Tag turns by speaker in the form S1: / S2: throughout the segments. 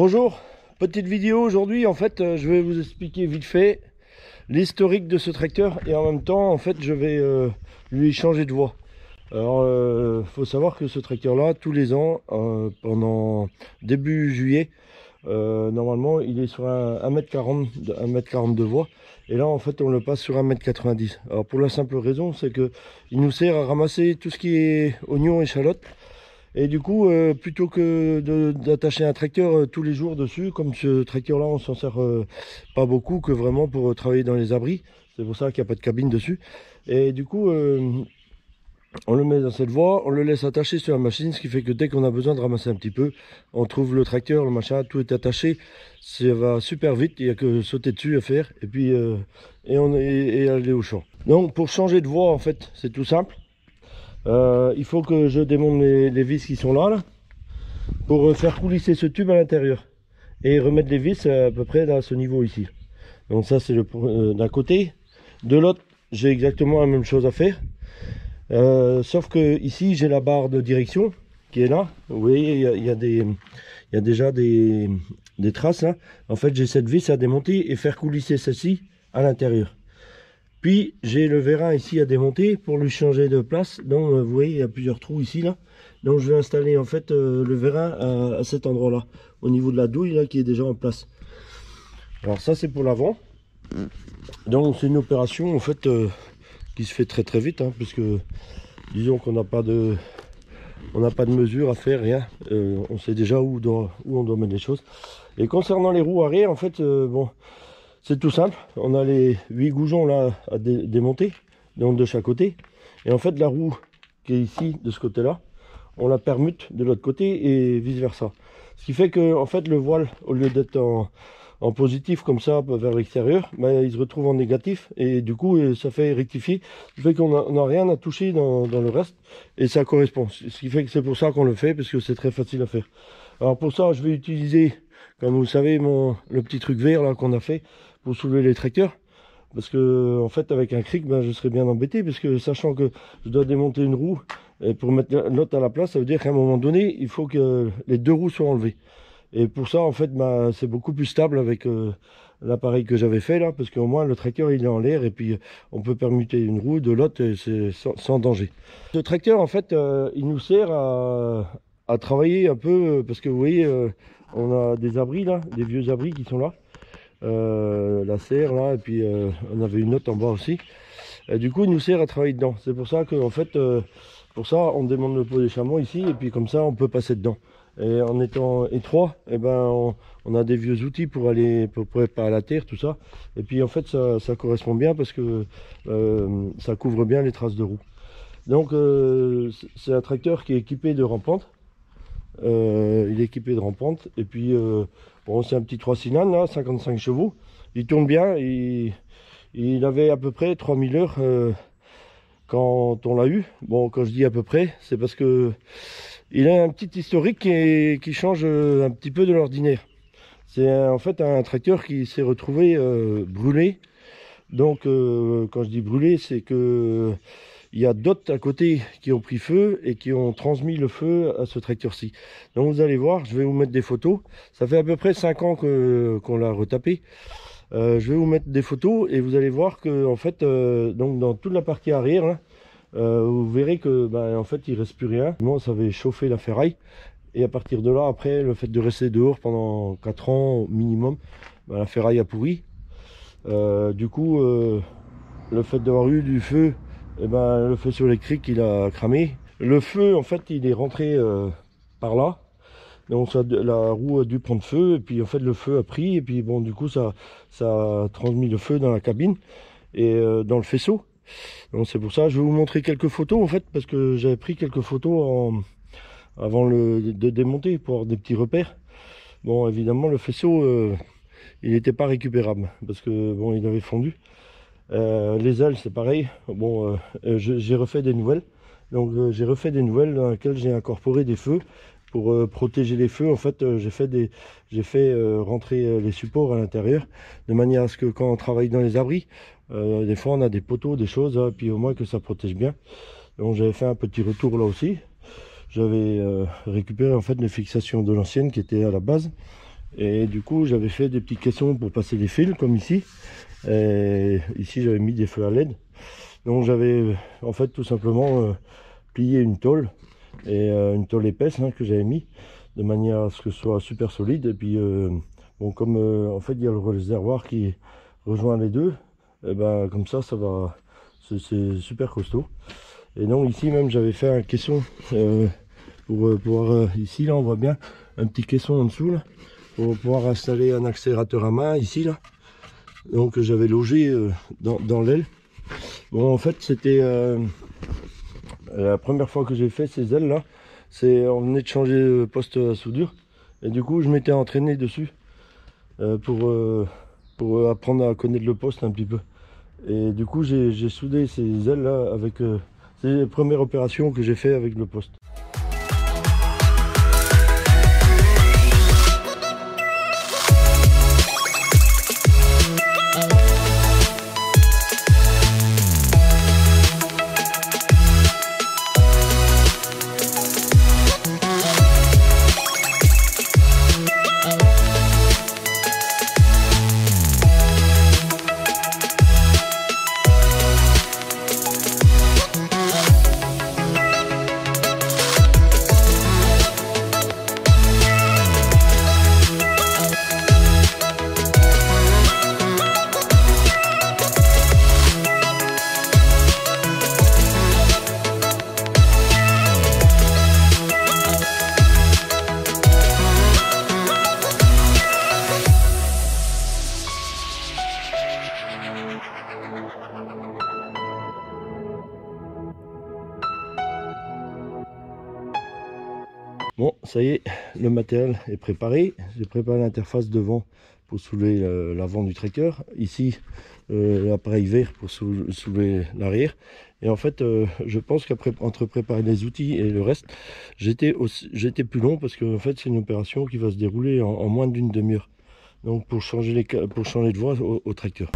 S1: Bonjour, petite vidéo aujourd'hui. En fait, je vais vous expliquer vite fait l'historique de ce tracteur et en même temps, en fait, je vais lui changer de voie. Alors, faut savoir que ce tracteur-là, tous les ans, pendant début juillet, normalement, il est sur un 1m40, 1m40 de voie. Et là, en fait, on le passe sur 1m90. Alors, pour la simple raison, c'est que il nous sert à ramasser tout ce qui est oignons, échalotes. Et du coup, plutôt que d'attacher un tracteur tous les jours dessus, comme ce tracteur-là, on s'en sert pas beaucoup, que vraiment pour travailler dans les abris. C'est pour ça qu'il n'y a pas de cabine dessus. Et du coup, on le met dans cette voie, on le laisse attacher sur la machine, ce qui fait que dès qu'on a besoin de ramasser un petit peu, on trouve le tracteur, le machin, tout est attaché. Ça va super vite, il n'y a que sauter dessus à faire, et puis et aller au champ. Donc pour changer de voie, en fait, c'est tout simple. Il faut que je démonte les vis qui sont là, pour faire coulisser ce tube à l'intérieur et remettre les vis à peu près à ce niveau ici. Donc ça c'est d'un côté. De l'autre, j'ai exactement la même chose à faire, sauf que ici j'ai la barre de direction qui est là. Vous voyez, il y a déjà des traces là. En fait, j'ai cette vis à démonter et faire coulisser celle-ci à l'intérieur. Puis j'ai le vérin ici à démonter pour lui changer de place. Donc vous voyez, il y a plusieurs trous ici là. Donc je vais installer en fait le vérin à cet endroit là, au niveau de la douille là qui est déjà en place. Alors ça c'est pour l'avant. Donc c'est une opération en fait qui se fait très vite, hein, puisque disons qu'on n'a pas de mesure à faire, rien. On sait déjà où on doit mettre les choses. Et concernant les roues arrière, en fait, bon, c'est tout simple. On a les 8 goujons là à démonter, donc de chaque côté. Et en fait, la roue qui est ici, de ce côté-là, on la permute de l'autre côté et vice versa. Ce qui fait que en fait, le voile, au lieu d'être en positif comme ça vers l'extérieur, ben, il se retrouve en négatif et du coup ça fait rectifier. Ce qui fait qu'on n'a rien à toucher dans le reste et ça correspond. Ce qui fait que c'est pour ça qu'on le fait, parce que c'est très facile à faire. Alors pour ça, je vais utiliser, comme vous savez, le petit truc vert là qu'on a fait pour soulever les tracteurs. Parce que en fait avec un cric, ben, je serais bien embêté, parce que sachant que je dois démonter une roue et pour mettre l'autre à la place, ça veut dire qu'à un moment donné, il faut que les deux roues soient enlevées. Et pour ça, en fait, c'est beaucoup plus stable avec l'appareil que j'avais fait là, parce qu'au moins le tracteur il est en l'air et puis on peut permuter une roue de l'autre et c'est sans danger. Ce tracteur, en fait, il nous sert à travailler un peu, parce que vous voyez, on a des abris là, des vieux abris qui sont là, la serre là, et puis on avait une autre en bas aussi. Et du coup, il nous sert à travailler dedans. C'est pour ça que, en fait, pour ça, on démonte le pot des chameaux ici, et puis comme ça, on peut passer dedans. Et en étant étroit, eh ben, on a des vieux outils pour aller pour préparer la terre, tout ça. Et puis en fait, ça correspond bien parce que ça couvre bien les traces de roues. Donc c'est un tracteur qui est équipé de rampante. Il est équipé de rampante. Et puis bon, c'est un petit 3 cylindres là, 55 chevaux. Il tourne bien. Il avait à peu près 3000 heures quand on l'a eu. Bon, quand je dis à peu près, c'est parce que il a un petit historique qui change un petit peu de l'ordinaire. C'est en fait un tracteur qui s'est retrouvé brûlé. Donc quand je dis brûlé, c'est que il y a d'autres à côté qui ont pris feu et qui ont transmis le feu à ce tracteur-ci. Donc vous allez voir, je vais vous mettre des photos. Ça fait à peu près 5 ans qu'on l'a retapé. Je vais vous mettre des photos et vous allez voir que en fait, donc dans toute la partie arrière, là, vous verrez que en fait il reste plus rien. Moi, ça avait chauffé la ferraille et à partir de là, après, le fait de rester dehors pendant 4 ans au minimum, la ferraille a pourri. Du coup, le fait d'avoir eu du feu, le feu sur électrique il a cramé. Le feu, en fait, il est rentré par là. Donc la roue a dû prendre feu et puis en fait le feu a pris et puis bon, du coup ça a transmis le feu dans la cabine et dans le faisceau. Donc c'est pour ça, je vais vous montrer quelques photos en fait, parce que j'avais pris quelques photos avant de démonter pour avoir des petits repères. Bon, évidemment le faisceau il n'était pas récupérable parce que bon, il avait fondu. Les ailes c'est pareil. Bon, j'ai refait des nouvelles. Donc j'ai refait des nouvelles dans lesquelles j'ai incorporé des feux pour protéger les feux. En fait, j'ai fait rentrer les supports à l'intérieur de manière à ce que quand on travaille dans les abris, des fois on a des poteaux, des choses, hein, puis au moins que ça protège bien. Donc j'avais fait un petit retour là aussi. J'avais récupéré en fait les fixations de l'ancienne qui étaient à la base. Et du coup j'avais fait des petites caissons pour passer les fils comme ici. Et ici j'avais mis des feux à LED. Donc j'avais en fait tout simplement plié une tôle, et une tôle épaisse que j'avais mis de manière à ce que ce soit super solide. Et puis bon, comme en fait il y a le réservoir qui rejoint les deux, et ben comme ça va, c'est super costaud. Et donc ici même j'avais fait un caisson pour pouvoir ici là on voit bien un petit caisson en dessous là, pour pouvoir installer un accélérateur à main ici là. Donc j'avais logé dans l'aile. Bon en fait c'était la première fois que j'ai fait ces ailes là, c'est on venait de changer de poste à soudure, et du coup je m'étais entraîné dessus pour apprendre à connaître le poste un petit peu. Et du coup j'ai soudé ces ailes là avec c'est les premières opérations que j'ai fait avec le poste. Bon, ça y est, le matériel est préparé. J'ai préparé l'interface devant pour soulever l'avant du tracteur. Ici, l'appareil vert pour soulever l'arrière. Et en fait, je pense qu'après, entre préparer les outils et le reste, j'étais plus long, parce que en fait, c'est une opération qui va se dérouler en moins d'une demi-heure. Donc pour changer de voie au tracteur.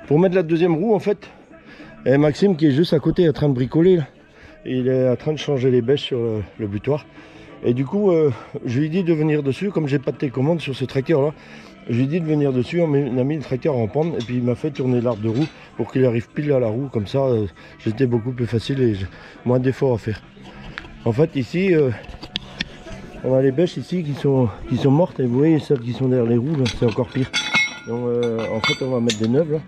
S1: Pour mettre la deuxième roue en fait, et Maxime qui est juste à côté en train de bricoler là. Il est en train de changer les bêches sur le butoir. Et du coup, je lui ai dit de venir dessus, comme j'ai pas de télécommande sur ce tracteur là. Je lui ai dit de venir dessus, on a mis le tracteur en pente et puis il m'a fait tourner l'arbre de roue pour qu'il arrive pile à la roue, comme ça c'était beaucoup plus facile et moins d'efforts à faire. En fait ici, on a les bêches ici qui sont mortes et vous voyez celles qui sont derrière les roues, c'est encore pire. Donc en fait on va mettre des neuves là,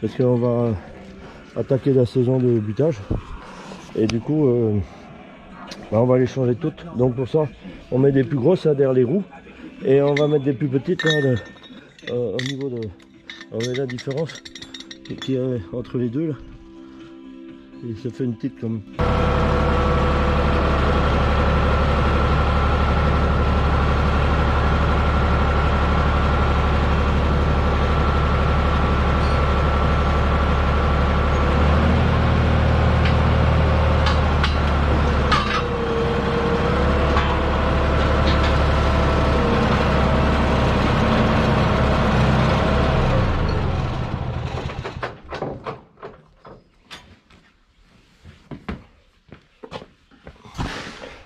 S1: parce qu'on va attaquer la saison de butage et du coup on va les changer toutes. Donc pour ça on met des plus grosses là, derrière les roues. Et on va mettre des plus petites là, au niveau de... On voit la différence qu'il y a entre les deux là. Et ça fait une petite comme...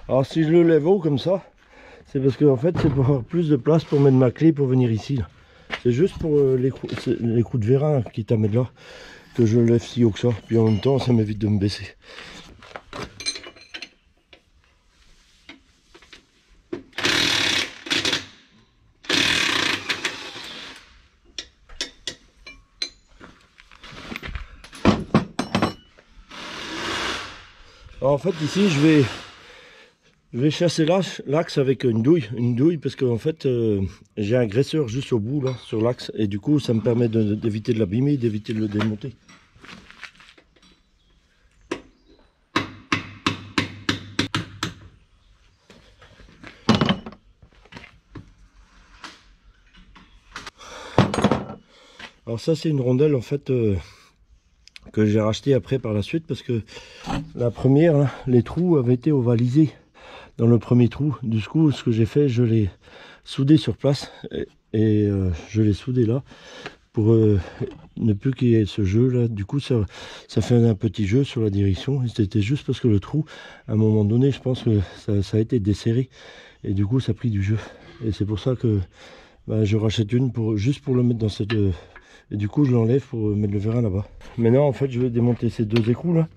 S1: Alors si je le lève haut comme ça, c'est parce que en fait c'est pour avoir plus de place pour mettre ma clé pour venir ici. C'est juste pour l'écrou de vérin qui t'amène là que je lève si haut que ça. Puis en même temps ça m'évite de me baisser. Alors en fait ici je vais chasser l'axe avec une douille parce qu'en fait j'ai un graisseur juste au bout là sur l'axe et du coup ça me permet d'éviter de l'abîmer, d'éviter de le démonter. Alors ça c'est une rondelle en fait que j'ai racheté après par la suite parce que la première là, les trous avaient été ovalisés dans le premier trou. Du coup ce que j'ai fait, je l'ai soudé sur place et je l'ai soudé là pour ne plus qu'il y ait ce jeu là. Du coup ça fait un petit jeu sur la direction et c'était juste parce que le trou à un moment donné je pense que ça a été desserré et du coup ça a pris du jeu et c'est pour ça que je rachète une juste pour le mettre dans cette et du coup je l'enlève pour mettre le vérin là-bas. Maintenant en fait je vais démonter ces deux écrous là.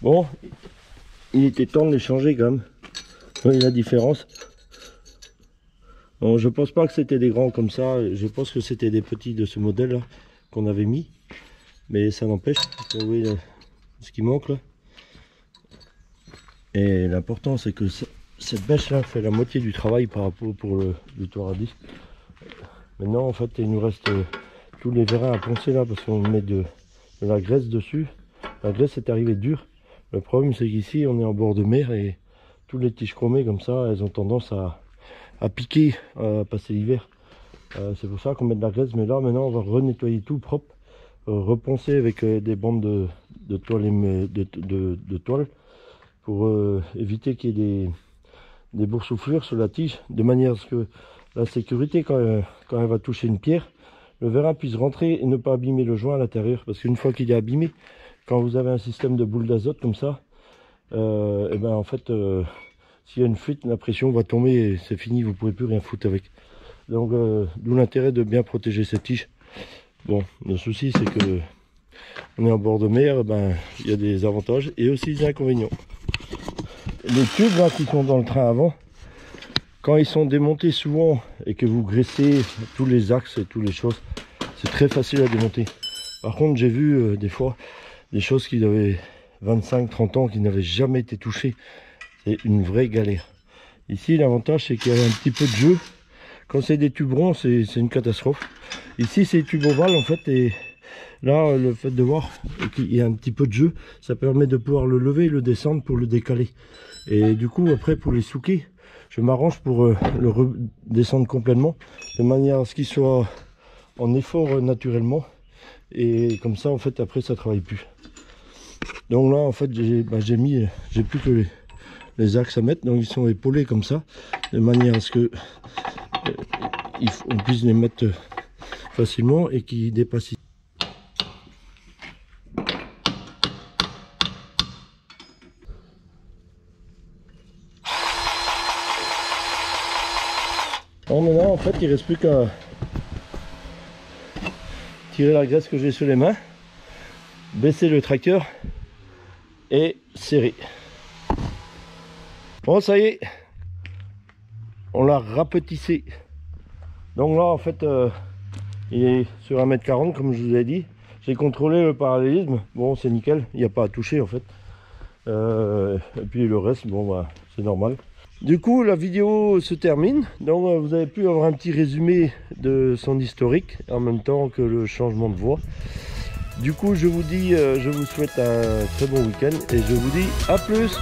S1: Bon, il était temps de les changer quand même. Vous voyez la différence. Bon, je pense pas que c'était des grands comme ça. Je pense que c'était des petits de ce modèle là qu'on avait mis. Mais ça n'empêche. Vous voyez ce qui manque là. Et l'important c'est que cette bêche là fait la moitié du travail par rapport pour le tour à disque. Maintenant en fait il nous reste tous les vérins à poncer là parce qu'on met de la graisse dessus. La graisse est arrivée dure. Le problème c'est qu'ici on est en bord de mer et toutes les tiges chromées comme ça elles ont tendance à piquer à passer l'hiver. C'est pour ça qu'on met de la graisse, mais là maintenant on va renettoyer tout propre, reponcer avec des bandes de toile, de toile pour éviter qu'il y ait des boursouflures sur la tige, de manière à ce que la sécurité quand elle va toucher une pierre, le vérin puisse rentrer et ne pas abîmer le joint à l'intérieur, parce qu'une fois qu'il est abîmé, quand vous avez un système de boule d'azote comme ça, et ben en fait s'il y a une fuite, la pression va tomber et c'est fini, vous ne pourrez plus rien foutre avec. Donc d'où l'intérêt de bien protéger cette tige. Bon, le souci c'est que on est en bord de mer, ben il y a des avantages et aussi des inconvénients. Les tubes là qui sont dans le train avant, quand ils sont démontés souvent et que vous graissez tous les axes et toutes les choses, c'est très facile à démonter. Par contre j'ai vu des fois des choses qui avaient 25-30 ans qui n'avaient jamais été touchées. C'est une vraie galère. Ici l'avantage c'est qu'il y a un petit peu de jeu. Quand c'est des tubes ronds c'est une catastrophe. Ici c'est des tubes ovales en fait et Là, le fait de voir qu'il y a un petit peu de jeu, ça permet de pouvoir le lever et le descendre pour le décaler. Et du coup, après, pour les souquets, je m'arrange pour le redescendre complètement, de manière à ce qu'il soit en effort naturellement. Et comme ça, en fait, après, ça travaille plus. Donc là, en fait, j'ai plus que les axes à mettre, donc ils sont épaulés comme ça, de manière à ce que on puisse les mettre facilement et qu'ils dépassent. Alors maintenant, en fait, il ne reste plus qu'à tirer la graisse que j'ai sur les mains, baisser le tracteur et serrer. Bon, ça y est, on l'a rapetissé. Donc là, en fait, il est sur 1m40 comme je vous ai dit. J'ai contrôlé le parallélisme, bon c'est nickel, il n'y a pas à toucher en fait. Et puis le reste, bon bah c'est normal. Du coup la vidéo se termine, donc vous avez pu avoir un petit résumé de son historique en même temps que le changement de voie. Du coup je vous dis, je vous souhaite un très bon week-end et je vous dis à plus.